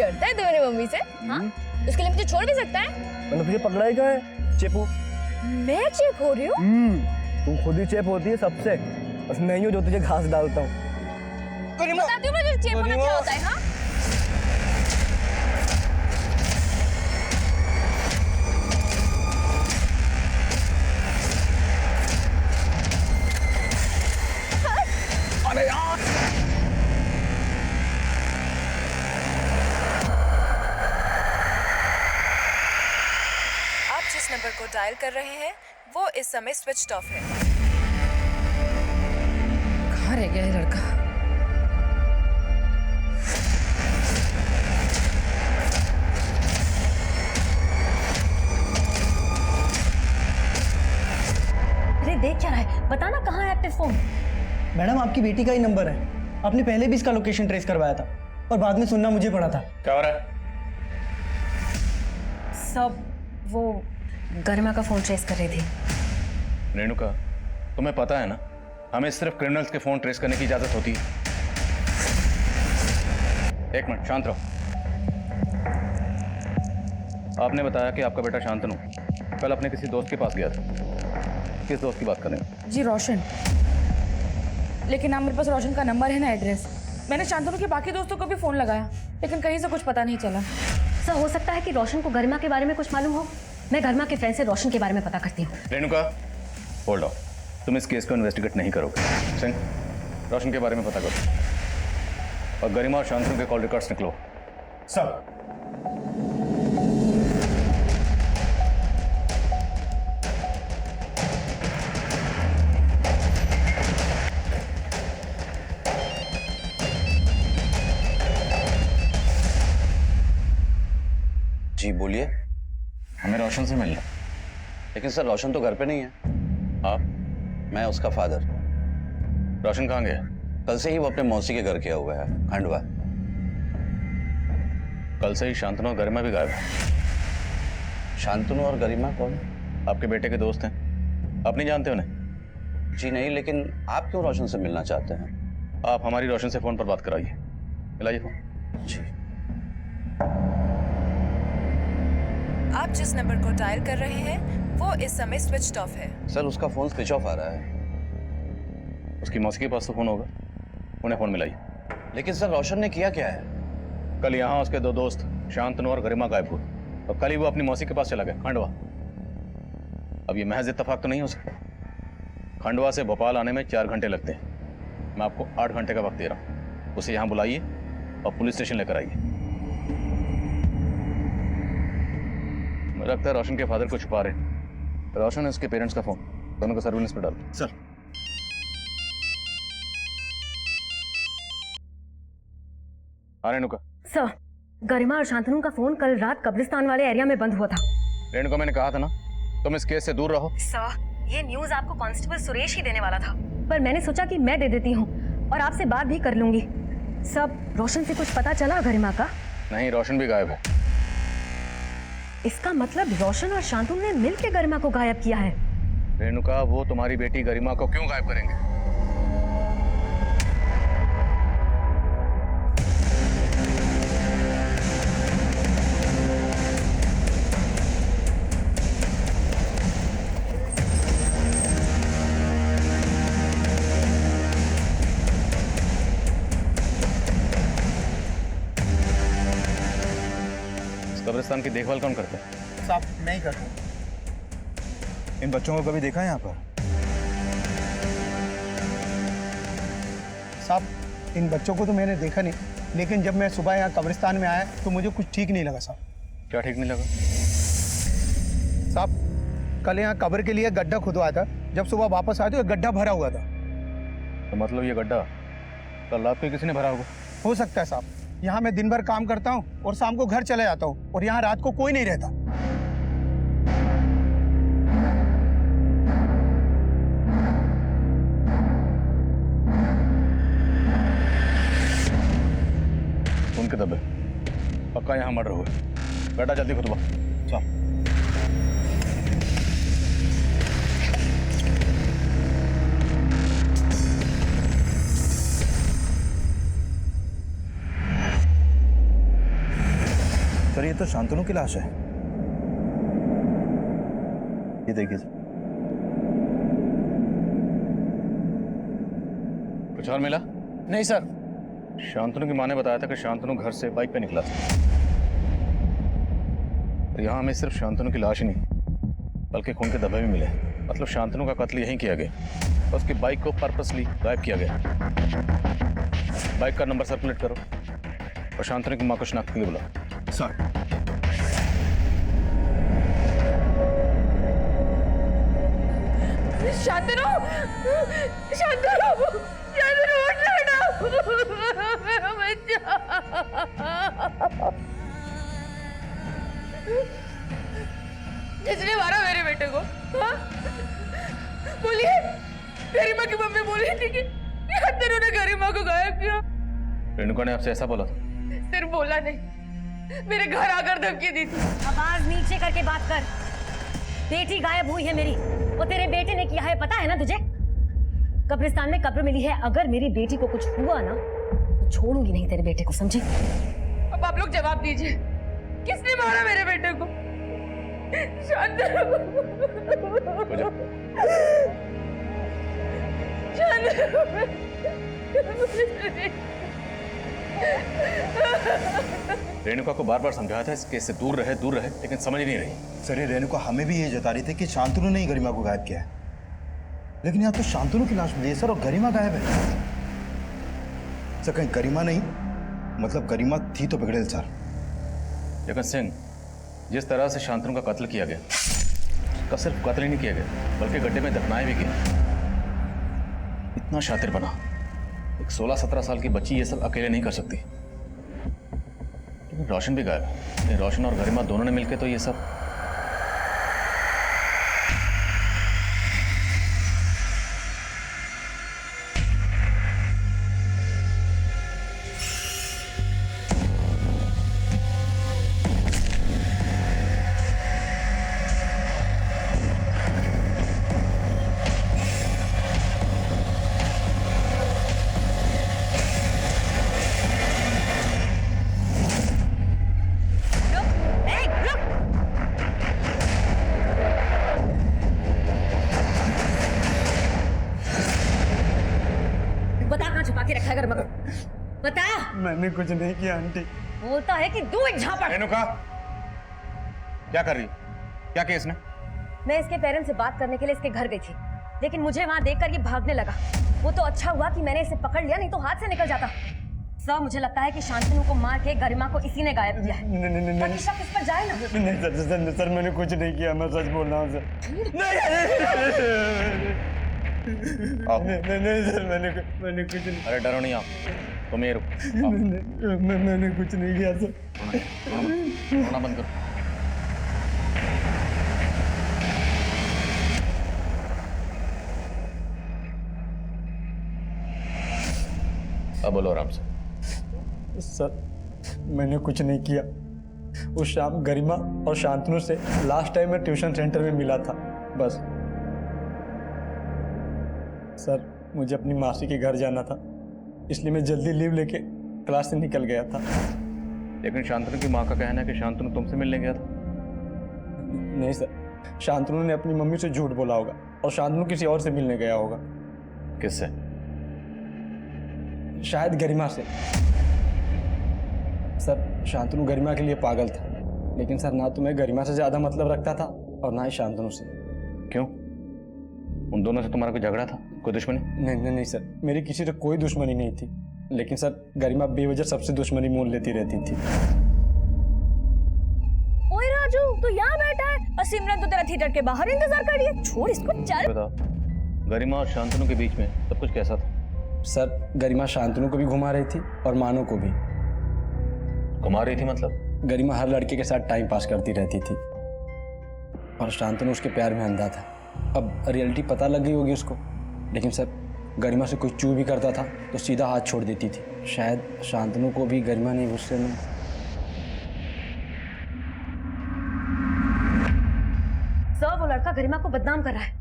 डरता है तुम्हारी मम्मी से? हाँ, उसके लिए मुझे छोड़ भी सकता है? मैंने तुझे पकड़ा ही कहा है चेपू। मैं चेप हो रही हूँ? तू खुद ही चेप होती है सबसे, बस नहीं हो जो तुझे घास डालता हूँ। बताती हूँ मुझे चेप होना क्या होता है। हाँ, अरे यार आप जिस नंबर को डायल कर रहे हैं वो इस समय स्विच ऑफ है। कहाँ रह गया ये लड़का? अरे देख क्या रहा है, बताना कहाँ है एक्टिव फोन। मैडम आपकी बेटी का ही नंबर है, आपने पहले भी इसका लोकेशन ट्रेस करवाया था और बाद में सुनना मुझे पड़ा था। क्या हो रहा है? सब वो गरिमा का फोन ट्रेस कर रही थी। रेणुका, तुम्हें पता है ना, हमें सिर्फ क्रिमिनल्स के फोन ट्रेस करने की इजाजत होती है। एक मिनट शांत रहो। आपने बताया कि आपका बेटा शांतनु कल अपने किसी दोस्त के पास गया था। किस दोस्त की बात कर रहे हैं? जी रोशन। लेकिन आप मेरे पास रोशन का नंबर है ना, एड्रेस। मैंने शांतनु के बाकी दोस्तों को भी फोन लगाया, लेकिन कहीं से कुछ पता नहीं चला। सर हो सकता है कि रोशन को गरिमा के बारे में कुछ मालूम हो। मैं गरिमा के फ्रेंड से रोशन के बारे में पता करती हूँ। रेणुका होल्ड ऑन, तुम इस केस को इन्वेस्टिगेट नहीं करोगे। सिंह, रोशन के बारे में पता करो और गरिमा और शांतनु के कॉल रिकॉर्ड्स निकलो। सब जी बोलिए। हमें रोशन से मिलना। लेकिन सर रोशन तो घर पे नहीं है। आप? मैं उसका फादर। रोशन कहाँ गया? कल से ही वो अपने मौसी के घर गया हुआ है, खंडवा। कल से ही शांतनु और गरिमा भी गायब है। शांतनु और गरिमा कौन? आपके बेटे के दोस्त हैं, आप नहीं जानते उन्हें? जी नहीं, लेकिन आप क्यों रोशन से मिलना चाहते हैं? आप हमारी रोशन से फोन पर बात कराइए। मिलाइए फोन। जी। आप जिस नंबर को डायल कर रहे हैं वो इस समय स्विच ऑफ है। सर उसका फोन स्विच ऑफ आ रहा है। उसकी मौसी के पास तो फोन होगा, उन्हें फोन मिलाइए। लेकिन सर रोशन ने किया क्या है? कल यहाँ उसके दो दोस्त शांतनु और गरिमा गायब हुए और कल ही वो अपनी मौसी के पास चला गया, खंडवा। अब ये महज इत्तेफाक तो नहीं हो सकता। खंडवा से भोपाल आने में 4 घंटे लगते हैं। मैं आपको 8 घंटे का वक्त दे रहा हूँ। उसे यहाँ बुलाइए और पुलिस स्टेशन लेकर आइए। मुझे लगता है रोशन के फादर को छुपा रहे। रोशन है उसके पेरेंट्स का फोन, दोनों को सर्विलेंस पर डाल। सर हाँ रेणुका। सर गरिमा और शांतनु का फोन कल रात कब्रिस्तान वाले एरिया में बंद हुआ था। रेणुका, मैंने कहा था ना तुम इस केस से दूर रहो। सर ये न्यूज आपको कांस्टेबल सुरेश ही देने वाला था, पर मैंने सोचा कि मैं दे देती हूँ और आपसे बात भी कर लूंगी। सब रोशन से कुछ पता चला गरिमा का? नहीं, रोशन भी गायब है। इसका मतलब रोशन और शांतनु ने मिलकर गरिमा को गायब किया है। रेणुका, वो तुम्हारी बेटी गरिमा को क्यों गायब करेंगे? इस कब्रिस्तान की देखभाल कौन करता है? साहब मैं ही करता हूँ। इन बच्चों को कभी देखा है यहाँ पर? साहब इन बच्चों को तो मैंने देखा नहीं, लेकिन जब मैं सुबह यहाँ कब्रिस्तान में आया तो मुझे कुछ ठीक नहीं लगा साहब। क्या ठीक नहीं लगा? साहब कल यहाँ कब्र के लिए गड्ढा खुदवाया था, जब सुबह वापस आए तो गड्ढा भरा हुआ था। तो मतलब ये गड्ढा कल रात को किसी ने भरा होगा? हो सकता है साहब, यहाँ मैं दिन भर काम करता हूँ और शाम को घर चले जाता हूँ और यहाँ रात को कोई नहीं रहता। उनके दबे पक्का यहाँ मर्डर हुआ। गड्ढा जल्दी खुदवा। चल। सर ये तो शांतनु की लाश है। ये देखिए सर। कुछ और मिला? नहीं सर। शांतनु की माँ ने बताया था कि शांतनु घर से बाइक पे निकला था। और यहाँ हमें सिर्फ शांतनु की लाश ही नहीं बल्कि खून के धब्बे भी मिले। मतलब शांतनु का कत्ल यहीं किया गया और उसकी बाइक को पर्पसली गायब किया गया। बाइक का नंबर सर्कुलेट करो और शांतनु की माँ को शनाख्त के लिए बुलाओ। सर शांतनु, शांतनु, शांतनु उठ बेटा, मेरा बच्चा। किसने मारा मेरे बेटे को? हाँ? बोलिए, गरिमा की मम्मी बोली थी कि शांतनु ने गरिमा को गायब किया। रेणुका ने आपसे ऐसा बोला था? सिर्फ बोला नहीं, मेरे घर आकर धमकी दी थी। आवाज नीचे करके बात कर। बेटी गायब हुई है मेरी, वो तेरे बेटे ने किया है, पता है ना तुझे? कब्रिस्तान में कब्र मिली है। अगर मेरी बेटी को कुछ हुआ ना तो छोड़ूंगी नहीं तेरे बेटे को, समझी? अब आप लोग जवाब दीजिए, किसने मारा मेरे बेटे को? शांतनु, रेणुका को बार बार समझाया था इस केस से दूर रहे, लेकिन समझ नहीं रही। सर ये रेणुका हमें भी ये जता रही थी कि शांतनु ने ही गरिमा को गायब किया है, लेकिन यहाँ तो शांतनु की लाश मिली है सर और गरिमा गायब है। सर कहीं गरिमा नहीं, मतलब गरिमा थी तो बिगड़ेल सर। लेकिन सिंह, जिस तरह से शांतनु का कत्ल किया गया, उसका सिर्फ कत्ल ही नहीं किया गया बल्कि गड्ढे में दफनाया भी गया। इतना शातिर बना, एक 16-17 साल की बच्ची ये सब अकेले नहीं कर सकती। लेकिन रोशन भी गायब है। रोशन और गरिमा दोनों ने मिलकर तो ये सब। छुपा के रखा है गरिमा को? बता। मैंने कुछ नहीं किया आंटी। बोलता है कि दो एक झापड़। रेणुका, क्या कर रही? क्या किया इसने? मैं इसके पेरेंट्स से बात करने के लिए इसके घर गई थी, लेकिन मुझे वहां देखकर ये भागने लगा। वो तो अच्छा हुआ कि मैंने इसे पकड़ लिया, नहीं तो हाथ से निकल जाता। सर मुझे लगता है कि शांतनु को मार के गरिमा को इसी ने गायब किया है। ताकि शक इस पर जाए ना। नहीं सर मैंने कुछ नहीं किया, मैं सच बोल रहा हूँ सर। नहीं सर मैंने कुछ नहीं। अरे डरो नहीं आप, तुम ये रुको। मैंने कुछ नहीं किया सर। रोना बंद करो। अब बोलो आराम से। सर मैंने कुछ नहीं किया। उस शाम गरिमा और शांतनु से लास्ट टाइम मैं ट्यूशन सेंटर में मिला था, बस। सर मुझे अपनी मासी के घर जाना था, इसलिए मैं जल्दी लीव लेके क्लास से निकल गया था। लेकिन शांतनु की माँ का कहना है कि शांतनु तुमसे मिलने गया था। नहीं सर, शांतनु ने अपनी मम्मी से झूठ बोला होगा और शांतनु किसी और से मिलने गया होगा। किससे? शायद गरिमा से। सर शांतनु गरिमा के लिए पागल था, लेकिन सर ना तो मैं गरिमा से ज्यादा मतलब रखता था और ना ही शांतनु से। क्यों? उन दोनों से तुम्हारा कोई झगड़ा था, कोई दुश्मनी? नहीं सर, मेरी किसी से कोई दुश्मनी नहीं थी, लेकिन सर गरिमा बेवजह सबसे दुश्मनी मोल लेती रहती थी। ओए राजू, तू यहाँ बैठा है और सिमरन तो तेरा थिएटर के बाहर इंतजार कर रही है। छोड़ इसको, चल। बताओ, गरिमा और शांतनु के बीच में सब कुछ कैसा था? सर गरिमा शांतनु को भी घुमा रही थी और मानो को भी। घुमा रही थी मतलब? गरिमा हर लड़के के साथ टाइम पास करती रहती थी और शांतनु उसके प्यार में अंधा था। अब रियलिटी पता लग गई होगी उसको, लेकिन सर गरिमा से कोई चू भी करता था तो सीधा हाथ छोड़ देती थी। शायद शांतनु को भी गरिमा ने गुस्से में। सर वो लड़का गरिमा को बदनाम कर रहा है।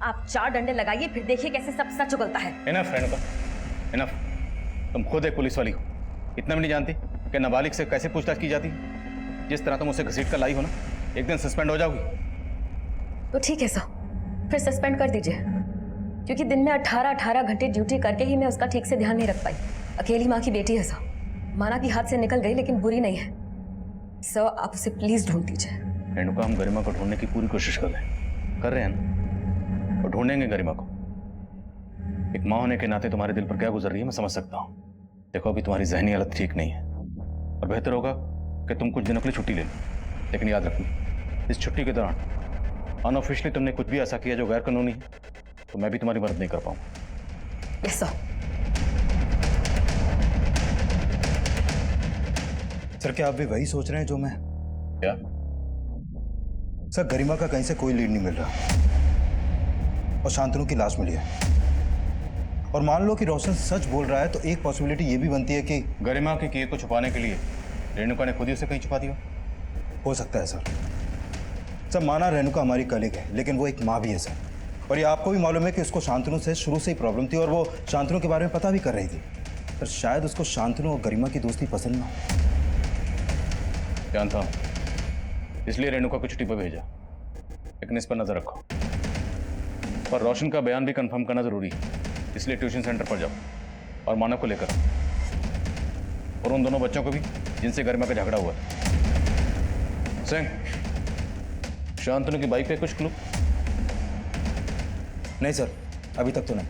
आप 4 डंडे लगाइए, फिर देखिए कैसे सब सच उगलता है। Enough Renuka, enough. तुम खुद एक पुलिस वाली हो, इतना भी नहीं जानती कि नाबालिग से कैसे पूछताछ की जाती है? जिस तरह तुम उसे घसीट कर लाई हो ना, एक दिन सस्पेंड हो जाओगी। तो ठीक है सर, फिर सस्पेंड कर दीजिए, क्योंकि दिन में 18-18 घंटे ड्यूटी करके ही मैं उसका ठीक से ध्यान नहीं रख पाई। अकेली माँ की बेटी है सर, माना कि हाथ से निकल गई लेकिन बुरी नहीं है। सर आप उसे प्लीज ढूंढ दीजिए। रेणुका, हम गरिमा को ढूंढने की पूरी कोशिश कर रहे हैं ना, और ढूंढेंगे गरिमा को। एक माँ होने के नाते तुम्हारे दिल पर क्या गुजर रही है मैं समझ सकता हूँ। देखो अभी तुम्हारी जहनी हालत ठीक नहीं है और बेहतर होगा कि तुम कुछ दिनों के लिए छुट्टी ले लो, लेकिन याद रखना इस छुट्टी के दौरान अनऑफिशियली तुमने कुछ भी ऐसा किया जो गैर कानूनी है तो मैं भी तुम्हारी मदद नहीं कर पाऊंगा। Yes sir. सर क्या आप भी वही सोच रहे हैं जो मैं? क्या? सर गरिमा का कहीं से कोई लीड नहीं मिल रहा और शांतनु की लाश मिली है। और मान लो कि रोशन सच बोल रहा है तो एक पॉसिबिलिटी ये भी बनती है कि गरिमा के किए को छुपाने के लिए रेणुका ने खुद ही उसे कहीं छुपा दिया। हो सकता है सर। सर माना रेणुका हमारी कलीग है, लेकिन वो एक माँ भी है सर। और ये आपको भी मालूम है कि उसको शांतनु से शुरू से ही प्रॉब्लम थी और वो शांतनु के बारे में पता भी कर रही थी, पर शायद उसको शांतनु और गरिमा की दोस्ती पसंद ना हो। जानता हूँ, इसलिए रेणुका को छुट्टी पर भेजा, लेकिन इस पर नजर रखो। पर रोशन का बयान भी कंफर्म करना जरूरी है, इसलिए ट्यूशन सेंटर पर जाओ और मानव को लेकर आओ, और उन दोनों बच्चों को भी जिनसे गरिमा का झगड़ा हुआ है। सिंह, शांतनु की बाइक पे कुछ क्लू? नहीं सर, अभी तक तो नहीं।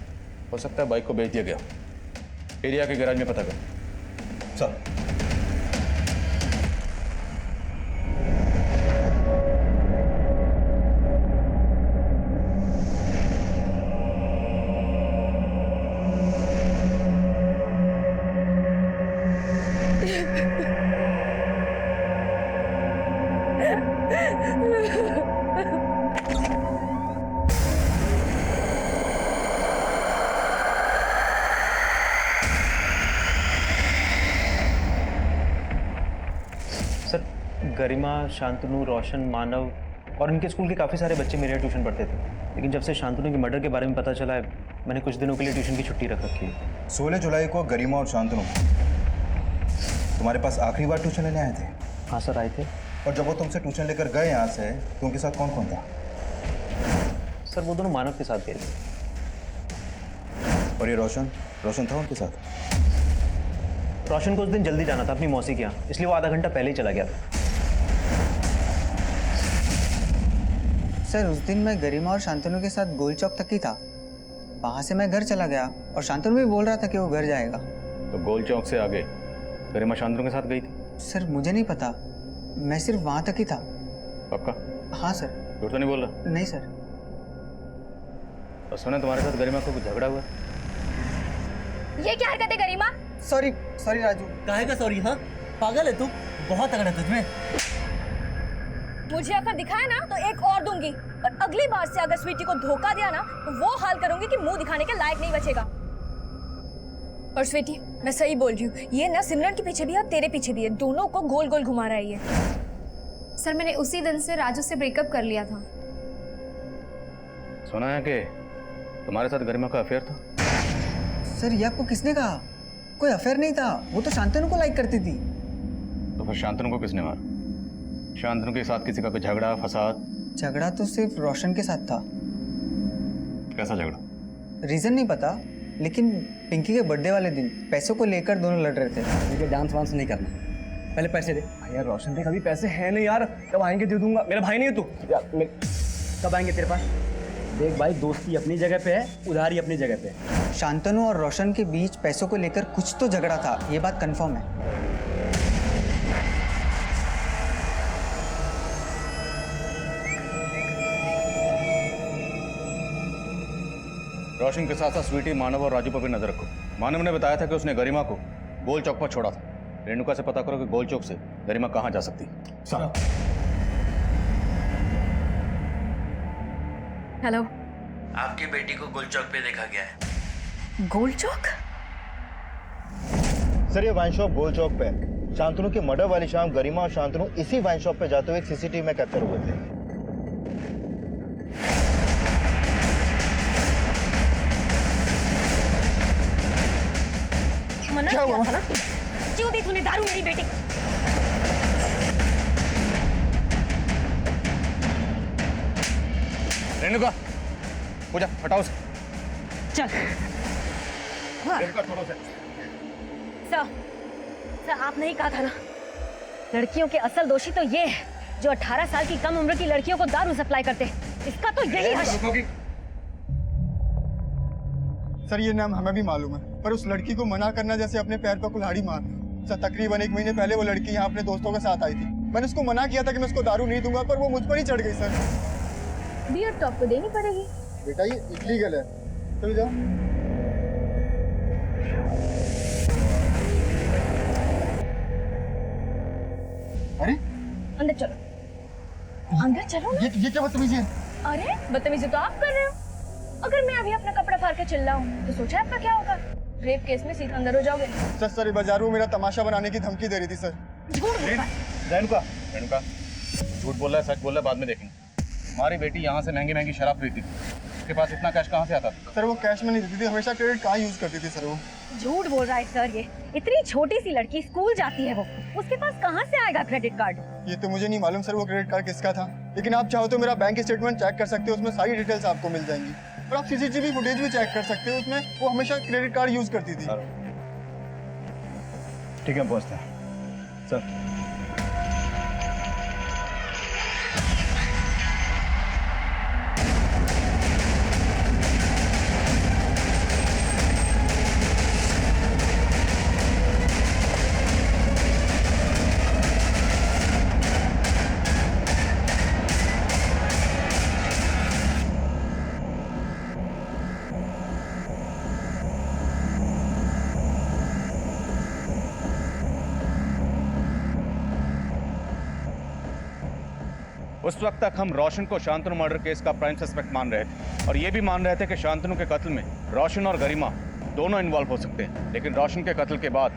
हो सकता है बाइक को बेच दिया गया। एरिया के गैराज में पता कर। सर सर गरिमा, शांतनु, रोशन, मानव और इनके स्कूल के काफ़ी सारे बच्चे मेरे यहाँ ट्यूशन पढ़ते थे, लेकिन जब से शांतनु के मर्डर के बारे में पता चला है मैंने कुछ दिनों के लिए ट्यूशन की छुट्टी रख रखी है। 16 जुलाई को गरिमा और शांतनु तुम्हारे पास आखिरी बार ट्यूशन लेने आए थे? हाँ सर, आए थे। और जब वो तुमसे ट्यूशन लेकर गए यहाँ से तो उनके साथ कौन कौन था? सर वो दोनों मानव के साथ गए थे। और ये रोशन था उनके साथ? रोशन को उस दिन जल्दी जाना था अपनी मौसी के यहाँ, इसलिए वो आधा घंटा पहले ही चला गया था। सर उस दिन मैं गरिमा और शांतनु के साथ गोल चौक तक ही था, वहाँ से मैं घर चला गया और शांतनु भी बोल रहा था कि वो घर जाएगा। तो गोल चौक से आगे गरिमा शांतनु के साथ गई थी? सर मुझे नहीं पता, मैं सिर्फ वहाँ तक ही था। पक्का? हाँ सर। झूठ तो नहीं बोल रहा? नहीं सर। और सुना तुम्हारे साथ गरिमा को कुछ झगड़ा हुआ? ये क्या हरकत है गरिमा? सॉरी राजू। काहे का सॉरी? हाँ पागल है तू, बहुत तगड़ा है तुझमें। मुझे अगर दिखाया ना तो एक और दूंगी, पर अगली बार से अगर स्वीटी को धोखा दिया ना तो वो हाल करूंगी कि मुंह दिखाने के लायक नहीं बचेगा। और स्वीटी मैं सही बोल रही हूँ, ये ना सिमरन के पीछे भी है और तेरे पीछे भी है, दोनों को गोल गोल घुमा रहा है ये। सर मैंने उसी दिन से राजू से ब्रेकअप कर लिया था। सुना है कि तुम्हारे साथ गरिमा का अफेयर था? सर ये आपको किसने कहा? कोई अफेयर नहीं था, वो तो शांतनु को लाइक करती थी। तो फिर शांतनु को किसने मारा? शांतनु के साथ किसी का कोई झगड़ा फसाद? झगड़ा तो सिर्फ रोशन के साथ था। कैसा झगड़ा? रीजन नहीं पता, लेकिन पिंकी के बर्थडे वाले दिन पैसों को लेकर दोनों लड़ रहे थे। मुझे डांस वांस नहीं करना, पहले पैसे दे। यार रोशन देख अभी पैसे हैं नहीं यार, कब आएंगे दे दूंगा। मेरा भाई नहीं है तू यार, कब आएंगे तेरे पास? देख भाई, दोस्ती अपनी जगह पे है, उधारी अपनी जगह पे है। शांतनु और रोशन के बीच पैसों को लेकर कुछ तो झगड़ा था, ये बात कंफर्म है। रोशन के साथ साथ स्वीटी, मानव और राजू पर भी नजर रखो। मानव ने बताया था कि उसने गरिमा को गोल चौक पर छोड़ा था। रेणुका से पता करो कि गोल चौक से गरिमा कहाँ जा सकती है। सर हेलो, आपकी बेटी को गोल चौक पे देखा गया है। गोल चौक? सर ये वाइन शॉप गोल चौक पे है। शांतनु के मर्डर वाली शाम गरिमा और शांतनु इसी वाइन शॉप पे जाते हुए एक सीसीटीवी में कैप्चर हुए थे। मना किया था ना, क्यों दी तूने दारू मेरी बेटी? रेणुका पूजा हटाओ उसे। चल रेणुका छोड़ो उसे। सर आप नहीं कहा था ना, लड़कियों के असल दोषी तो ये है जो 18 साल की कम उम्र की लड़कियों को दारू सप्लाई करते हैं। इसका तो यही हश। सर ये नाम हमें भी मालूम है, पर उस लड़की को मना करना जैसे अपने पैर पर कुल्हाड़ी मारना। सर तकरीबन 1 महीने पहले वो लड़की यहाँ अपने दोस्तों के साथ आई थी। मैंने उसको मना किया था कि मैं उसको दारू नहीं दूंगा, पर वो मुझ पर ही चढ़ गई। सर बियर तो आपको देनी पड़ेगी। बेटा ये इलीगल है, चलो जाओ। अरे अंदर चलो, अंदर चलो ना। ये क्या बदतमीजी है? अरे बदतमीजी तो आप कर रहे हो। अगर मैं अभी अपना कपड़ा फाड़ के चिल्लाऊं तो सोचा आपका क्या होगा? रेप केस में सीधा अंदर हो जाओगे। सर बाजार में मेरा तमाशा बनाने की धमकी दे रही थी। सर रेणुका रेणुका झूठ बोल रहा है, सच बोल रहा है, बाद में देखेंगे। हमारी बेटी यहाँ से महंगी महंगी शराब खरीदती थी, उसके पास इतना कैश कहाँ से आता था? सर वो कैश में नहीं देती थी, हमेशा क्रेडिट कार्ड यूज करती थी। सर वो झूठ बोल रहा है सर। ये इतनी छोटी सी लड़की स्कूल जाती है, वो उसके पास कहाँ से आएगा क्रेडिट कार्ड? ये तो मुझे नहीं मालूम सर वो क्रेडिट कार्ड किसका था, लेकिन आप चाहो तो मेरा बैंक स्टेटमेंट चेक कर सकते हो, उसमें सारी डिटेल्स आपको मिल जाएंगी। और आप सीसीटीवी फुटेज भी चेक कर सकते हो, उसमें वो हमेशा क्रेडिट कार्ड यूज करती थी। ठीक है पहुँचते हैं सर। उस वक्त तक हम रोशन को शांतनु मर्डर केस का प्राइम सस्पेक्ट मान रहे थे और ये भी मान रहे थे कि शांतनु के कत्ल में रोशन और गरिमा दोनों इन्वॉल्व हो सकते हैं। लेकिन रोशन के कत्ल के बाद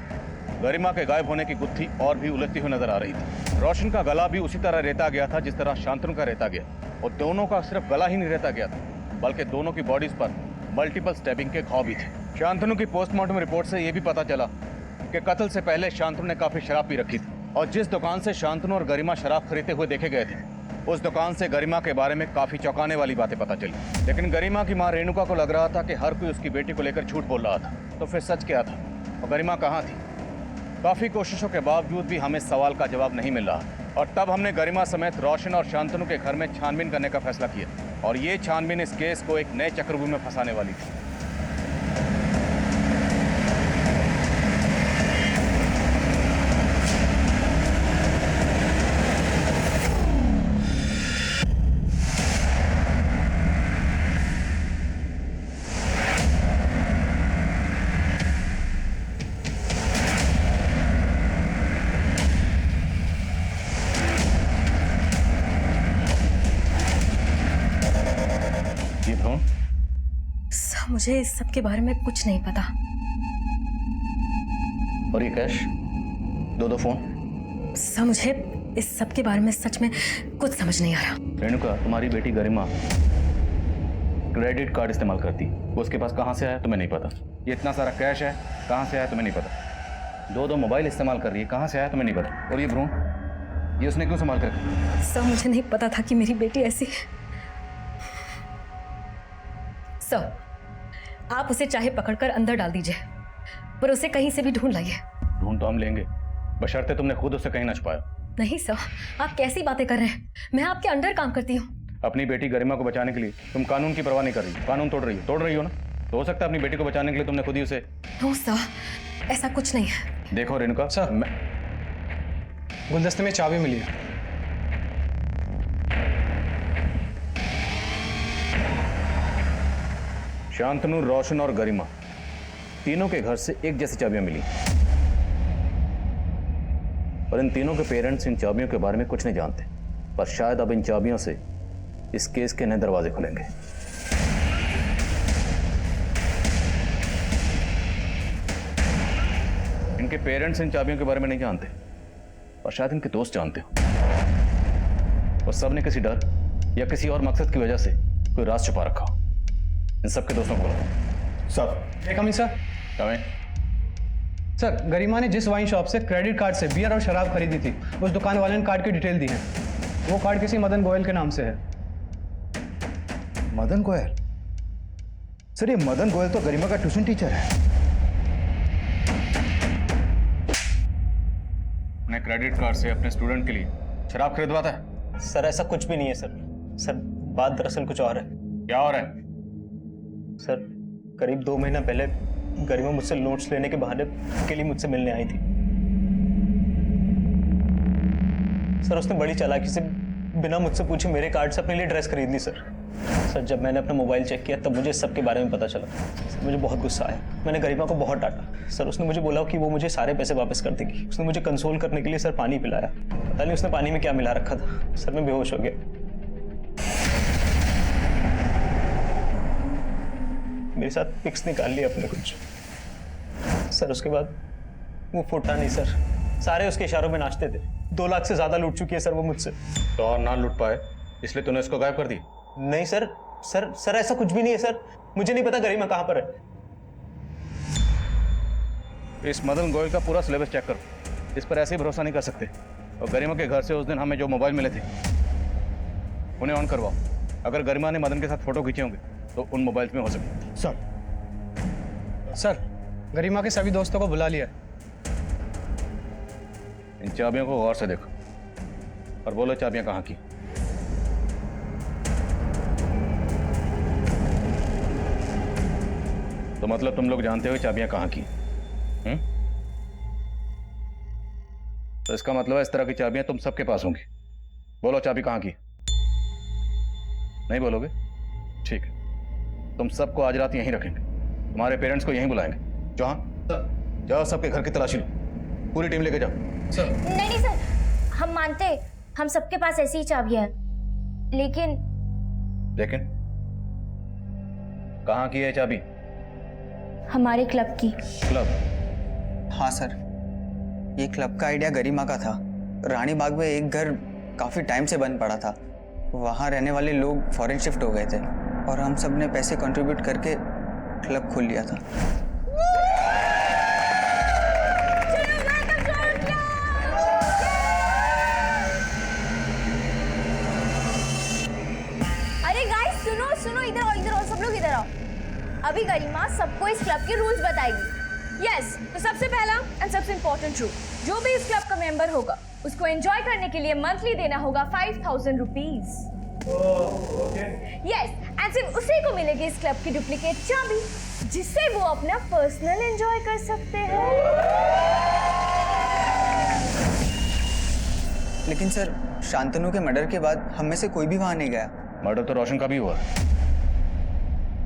गरिमा के गायब होने की गुत्थी और भी उलझती हुई नजर आ रही थी। रोशन का गला भी उसी तरह रेता गया था जिस तरह शांतनु का रेता गया, और दोनों का सिर्फ गला ही नहीं रेता गया था बल्कि दोनों की बॉडीज पर मल्टीपल स्टैबिंग के घाव भी थे। शांतनु की पोस्टमार्टम रिपोर्ट से यह भी पता चला कि कत्ल से पहले शांतनु ने काफी शराब पी रखी थी, और जिस दुकान से शांतनु और गरिमा शराब खरीदते हुए देखे गए थे उस दुकान से गरिमा के बारे में काफी चौंकाने वाली बातें पता चली। लेकिन गरिमा की मां रेणुका को लग रहा था कि हर कोई उसकी बेटी को लेकर झूठ बोल रहा था, तो फिर सच क्या था और गरिमा कहाँ थी? काफी कोशिशों के बावजूद भी हमें सवाल का जवाब नहीं मिल रहा, और तब हमने गरिमा समेत रोशन और शांतनु के घर में छानबीन करने का फैसला किया, और ये छानबीन इस केस को एक नए चक्रव्यूह में फंसाने वाली थी। सर मुझे इस सब के बारे में कुछ नहीं पता। और ये कैश, दो फोन? सर मुझे इस सब के बारे में सच में कुछ समझ नहीं आ रहा। रेणुका, तुम्हारी बेटी गरिमा क्रेडिट कार्ड इस्तेमाल करती, वो उसके पास कहाँ से आया तुम्हें नहीं पता। ये इतना सारा कैश है, कहाँ से आया तुम्हें नहीं पता। दो मोबाइल इस्तेमाल कर रही है, कहाँ से आया तुम्हें नहीं पता। और ये भ्रूण, ये उसने क्यों संभाल कर रखा? सर मुझे नहीं पता था कि मेरी बेटी ऐसी। सर आप उसे चाहे पकड़कर अंदर डाल दीजिए, पर उसे कहीं से भी ढूंढ लाइए। ढूंढ तो हम लेंगे, बशर्ते तुमने खुद उसे कहीं न छुपाया। नहीं सर, आप कैसी बातें कर रहे हैं? मैं आपके अंडर काम करती हूँ। अपनी बेटी गरिमा को बचाने के लिए तुम कानून की परवाह नहीं कर रही, कानून तोड़ रही हो ना। तो हो सकता है अपनी बेटी को बचाने के लिए तुमने खुद ही उसे। नो सर, ऐसा कुछ नहीं है। देखो रेणुका, सर गुलदस्ते में चाबी मिली है। शांतनु, रोशन और गरिमा तीनों के घर से एक जैसी चाबियां मिली, और इन तीनों के पेरेंट्स इन चाबियों के बारे में कुछ नहीं जानते, पर शायद अब इन चाबियों से इस केस के नए दरवाजे खुलेंगे। इनके पेरेंट्स इन चाबियों के बारे में नहीं जानते, पर शायद इनके दोस्त जानते हो, और सब ने किसी डर या किसी और मकसद की वजह से कोई राज छुपा रखा हो। इन सबके दोस्तों को बुलाओ। Sir coming sir. Coming. Sir Garima ने जिस वाइन शॉप से क्रेडिट कार्ड से बियर और शराब खरीदी थी, उस दुकान वाले ने कार्ड की डिटेल दी है। वो कार्ड किसी मदन गोयल के नाम से है। मदन गोयल? सर ये मदन गोयल तो गरिमा का ट्यूशन टीचर है। अपने क्रेडिट कार्ड से अपने स्टूडेंट के लिए शराब खरीदवाता है? सर ऐसा कुछ भी नहीं है सर। सर बात दरअसल कुछ और है। क्या और है? सर करीब 2 महीना पहले गरिमा मुझसे नोट्स लेने के बहाने के लिए मुझसे मिलने आई थी। सर उसने बड़ी चालाकी से बिना मुझसे पूछे मेरे कार्ड से अपने लिए ड्रेस खरीद ली सर। सर जब मैंने अपना मोबाइल चेक किया तब मुझे इस सब के बारे में पता चला। सर मुझे बहुत गुस्सा आया। मैंने गरिमा को बहुत डांटा। सर उसने मुझे बोला कि वो मुझे सारे पैसे वापस कर देगी। उसने मुझे कंसोल करने के लिए सर पानी पिलाया। पता नहीं उसने पानी में क्या मिला रखा था। सर मैं बेहोश हो गया। मेरे साथ पिक्स निकाल लिया अपने कुछ। सर उसके बाद वो फूटा नहीं सर। सारे उसके इशारों में नाचते थे। 2 लाख से ज्यादा लूट चुकी है सर वो मुझसे। तो और ना लूट पाए इसलिए तूने उसको गायब कर दी? नहीं सर। सर ऐसा कुछ भी नहीं है सर। मुझे नहीं पता गरिमा कहाँ पर है। इस मदन गोयल का पूरा सिलेबस चेक करो। इस पर ऐसे ही भरोसा नहीं कर सकते। और गरिमा के घर से उस दिन हमें जो मोबाइल मिले थे उन्हें ऑन करवाओ। अगर गरिमा ने मदन के साथ फोटो खींचे होंगे तो उन मोबाइल्स में हो सकते। सर गरिमा के सभी दोस्तों को बुला लिया। इन चाबियों को गौर से देखो और बोलो चाबियां कहाँ की। तो मतलब तुम लोग जानते हो चाबियां कहाँ की? तो इसका मतलब है इस तरह की चाबियां तुम सबके पास होंगी। बोलो चाबी कहाँ की? नहीं बोलोगे? ठीक है, तुम सबको आज रात यहीं रखेंगे। तुम्हारे पेरेंट्स को यहीं बुलाएंगे। जाओ सबके घर की तलाशी लो। पूरी टीम लेके जाओ। नहीं सर, हम मानते हम सबके पास ऐसी ही चाबियां हैं, लेकिन कहाँ की है चाबी? हमारे क्लब की। क्लब? हाँ सर, ये क्लब का आइडिया गरिमा का था। रानी बाग में एक घर काफ़ी टाइम से बंद पड़ा था। वहाँ रहने वाले लोग फॉरेन शिफ्ट हो गए थे और हम सब ने पैसे कंट्रीब्यूट करके क्लब खोल लिया था। अरे गाइस सुनो सुनो, इधर आओ सब लोग इधर आओ। अभी गरिमा सबको इस क्लब के रूल्स बताएगी। यस, तो सबसे पहला एंड सबसे इम्पोर्टेंट रूल, जो भी इस क्लब का मेंबर होगा उसको एंजॉय करने के लिए मंथली देना होगा 5000 रुपीज। यस, एंड सिर्फ उसी को मिलेगी इस क्लब की डुप्लीकेट चाबी, जिससे वो अपना पर्सनल एंजॉय कर सकते हैं। लेकिन सर, शांतनु के मर्डर के बाद हम में से कोई भी वहां नहीं गया। मर्डर तो रोशन का भी हुआ।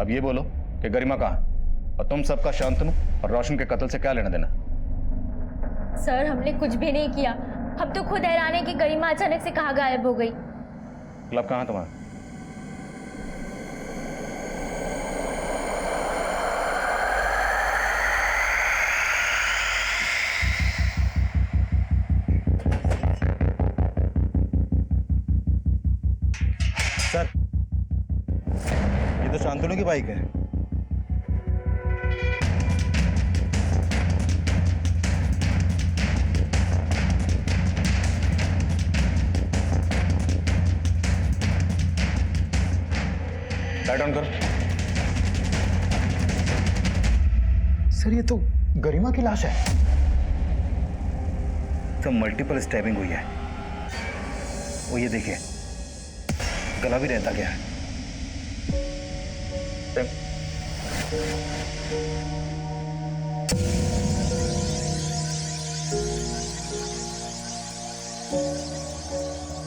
अब ये बोलो कि गरिमा कहाँ है? और तुम सबका शांतनु और रोशन के कत्ल से क्या लेना देना? सर हमने कुछ भी नहीं किया। हम तो खुद हैरान है कि गरिमा अचानक से कहाँ गायब हो गई। क्लब कहाँ तुम्हारा? सर ये तो शांतनु की बाइक है। लाइट ऑन करो। सर ये तो गरिमा की लाश है। तो मल्टीपल स्टैबिंग हुई है। वो ये देखिए, गला भी रहता गया है।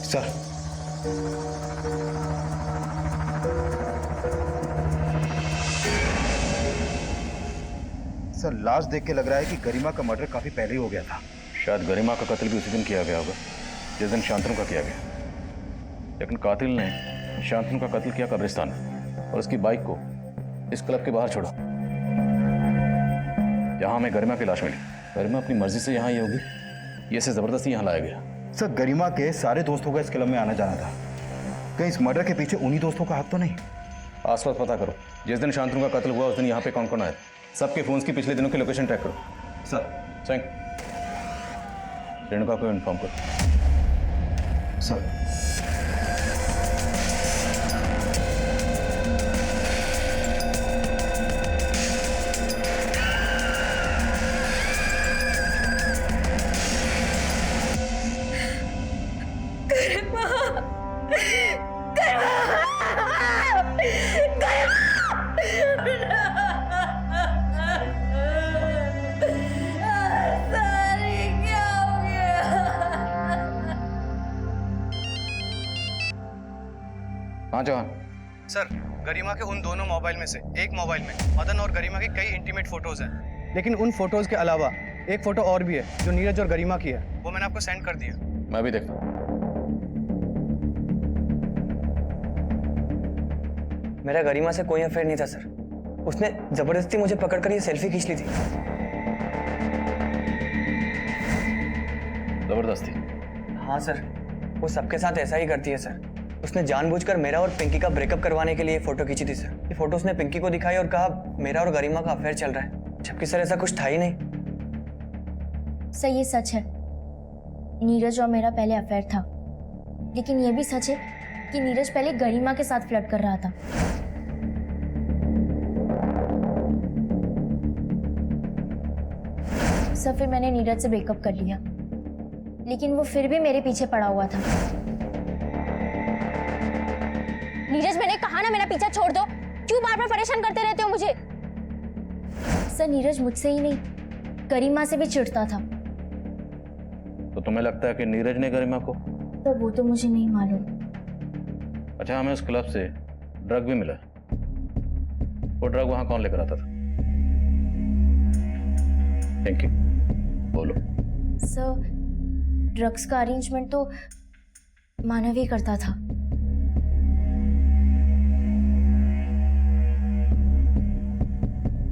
सर सर लाश देख के लग रहा है कि गरिमा का मर्डर काफी पहले ही हो गया था। शायद गरिमा का कत्ल भी उसी दिन किया गया होगा जिस दिन शांतनु का किया गया। लेकिन कातिल ने शांतनु का कत्ल किया कब्रिस्तान में और उसकी बाइक को इस क्लब के बाहर छोड़ा जहां हमें गरिमा की लाश मिली। गरिमा अपनी मर्जी से यहाँ आई होगी, ये इसे जबरदस्ती यहाँ लाया गया। सर गरिमा के सारे दोस्तों का इस क्लब में आना जाना था। कहीं इस मर्डर के पीछे उन्हीं दोस्तों का हाथ तो नहीं? आसपास पता करो। जिस दिन शांतनु का कत्ल हुआ उस दिन यहाँ पे कौन कौन आया, सबके फोन्स की पिछले दिनों की लोकेशन ट्रैक करो। सर रेणुका को इन्फॉर्म करो। सर कहाँ जवान? सर, गरिमा के उन दोनों मोबाइल में से एक मोबाइल में मदन और गरिमा की कई इंटीमेट फोटोज हैं, लेकिन उन फोटोज के अलावा एक फोटो और भी है जो नीरज और गरिमा की है। वो मैंने आपको सेंड कर दिया। मैं भी देखता हूँ। मेरा गरिमा से कोई अफेयर नहीं था सर। उसने जबरदस्ती मुझे पकड़कर ये सेल्फी खींच ली थी। जबरदस्ती? हाँ सर, वो सबके साथ ऐसा ही करती है सर। उसने जानबूझकर मेरा और पिंकी का ब्रेकअप करवाने के लिए फोटो खींची थी सर। ये फोटो उसने पिंकी को दिखाई और कहा मेरा और गरिमा का अफेयर चल रहा है, जबकि सर ऐसा कुछ था ही नहीं। सर ये सच है, नीरज और मेरा पहले अफेयर था, लेकिन ये भी सच है कि नीरज पहले गरिमा के साथ फ्लर्ट कर रहा था। सर फिर मैंने नीरज से ब्रेकअप कर लिया, लेकिन वो फिर भी मेरे पीछे पड़ा हुआ था। नीरज, मैंने कहा ना मेरा पीछा छोड़ दो, क्यों बार बार परेशान करते रहते हो मुझे? सर नीरज मुझसे ही नहीं, गरिमा से भी चिढ़ता था। तो तुम्हें लगता है कि नीरज ने गरिमा को? तो वो तो मुझे नहीं मालूम। अच्छा, हमें उस क्लब से ड्रग भी मिला। वो ड्रग वहां कौन लेकर आता था? थैंक यू, बोलो। सर ड्रग्स का अरेंजमेंट तो मानव ही करता था।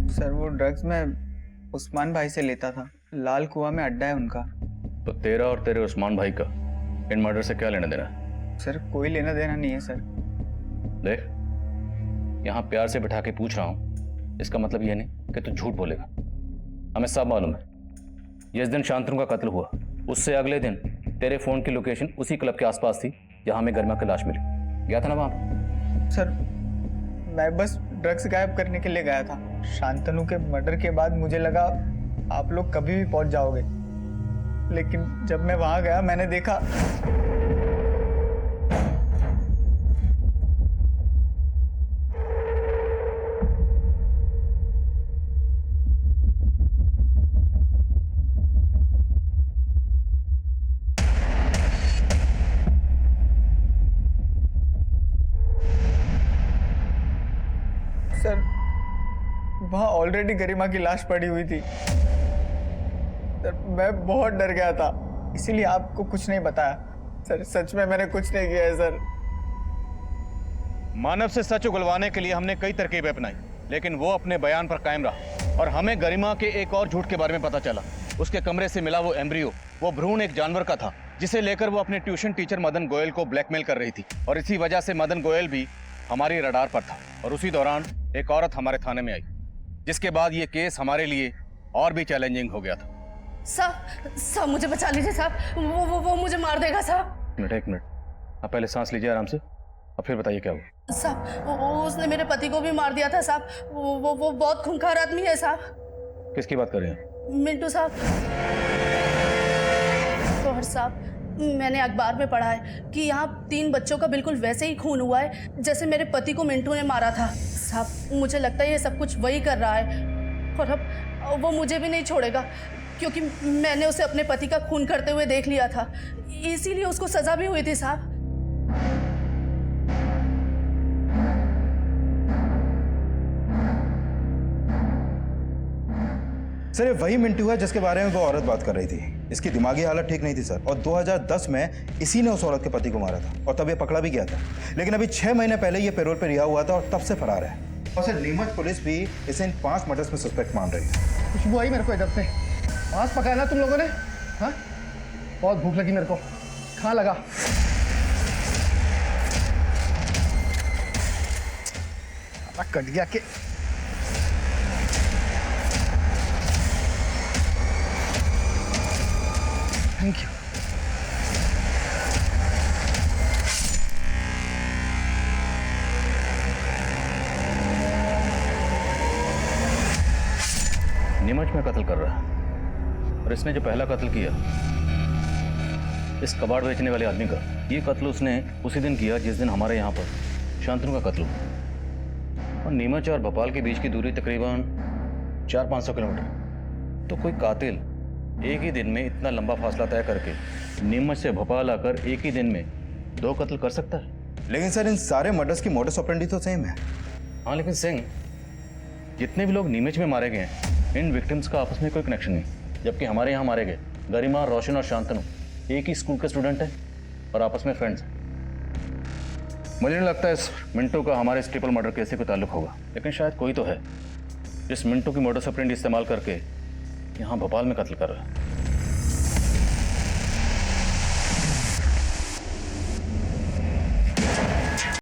सर वो ड्रग्स मैं उस्मान भाई से लेता था, लाल कुआं में अड्डा है उनका। तो तेरा और तेरे उस्मान भाई का इन मर्डर से क्या लेना देना है? सर कोई लेना देना नहीं है सर। देख, यहाँ प्यार से बिठा के पूछ रहा हूँ, इसका मतलब ये नहीं कि तू झूठ बोलेगा। हमें सब मालूम है, जिस दिन शांतनु का कत्ल हुआ उससे अगले दिन तेरे फोन की लोकेशन उसी क्लब के आसपास थी जहाँ हमें गरिमा की लाश मिली। गया था ना वहाँ? सर मैं बस ड्रग्स गायब करने के लिए गया था। शांतनु के मर्डर के बाद मुझे लगा आप लोग कभी भी पहुंच जाओगे, लेकिन जब मैं वहां गया मैंने देखा सर वहां ऑलरेडी गरिमा की लाश पड़ी हुई थी। सर मैं बहुत डर गया था, इसीलिए आपको कुछ नहीं बताया। सर सच में मैंने कुछ नहीं किया है सर। मानव से सच उगलवाने के लिए हमने कई तरकीबें अपनाई, लेकिन वो अपने बयान पर कायम रहा और हमें गरिमा के एक और झूठ के बारे में पता चला। उसके कमरे से मिला वो एम्ब्रियो, वो भ्रूण एक जानवर का था जिसे लेकर वो अपने ट्यूशन टीचर मदन गोयल को ब्लैकमेल कर रही थी, और इसी वजह से मदन गोयल भी हमारी रडार पर था। और उसी दौरान एक औरत हमारे थाने में आई, जिसके बाद ये केस हमारे लिए और भी चैलेंजिंग हो गया था। साहब मुझे बचा लीजिए साहब, वो मुझे मार देगा साहब। एक मिनट, आप पहले सांस लीजिए आराम से, अब फिर बताइए क्या हुआ। साहब उसने मेरे पति को भी मार दिया था साहब। वो बहुत खूंखार आदमी है साहब। किसकी बात कर रहे हैं? मिंटू साहब। और साहब मैंने अखबार में पढ़ा है कि यहाँ 3 बच्चों का बिल्कुल वैसे ही खून हुआ है जैसे मेरे पति को मिंटू ने मारा था। साहब मुझे लगता है ये सब कुछ वही कर रहा है, और अब वो मुझे भी नहीं छोड़ेगा, क्योंकि मैंने उसे अपने पति का खून करते हुए देख लिया था, इसीलिए उसको सजा भी हुई थी साहब। सर ये वही मिंटू है जिसके बारे में वो औरत बात कर रही थी। इसकी दिमागी हालत ठीक नहीं थी सर, और 2010 में इसी ने उस औरत के पति को मारा था, और तब ये पकड़ा भी गया था। लेकिन अभी 6 महीने पहले ये पैरोल पे रिहा हुआ था और तब से फरार है। और सर नीमच पुलिस भी इसे इन 5 मर्डर्स में सस्पेक्ट मान रही है। खुशबू आई मेरे को इधर से। मांस पकाया ना तुम लोगों ने? हाँ, बहुत भूख लगी मेरे को, खा लगा। कट गया के। Thank you. नीमच में कत्ल कर रहा है, और इसने जो पहला कत्ल किया इस कबाड़ बेचने वाले आदमी का, ये कत्ल उसने उसी दिन किया जिस दिन हमारे यहाँ पर शांतनु का कत्ल हुआ। और नीमच और भोपाल के बीच की दूरी तकरीबन 400-500 किलोमीटर। तो कोई कातिल एक ही दिन में इतना लंबा फासला तय करके नीमच से भोपाल आकर एक ही दिन में 2 कत्ल कर सकता है? लेकिन सर इन सारे मर्डर्स की मोडस ऑपरेंडी तो सेम है। हाँ लेकिन सिंह, जितने भी लोग नीमच में मारे गए हैं इन विक्टिम्स का आपस में कोई कनेक्शन नहीं, जबकि हमारे यहाँ मारे गए गरिमा, रोशन और शांतनु एक ही स्कूल के स्टूडेंट हैं और आपस में फ्रेंड्स हैं। मुझे नहीं लगता इस मिंटू का हमारे इस ट्रिपल मर्डर केस से कोई ताल्लुक होगा, लेकिन शायद कोई तो है जिस मिंटू की मोडस ऑपरेंडी इस्तेमाल करके यहाँ भोपाल में कत्ल कर रहा है।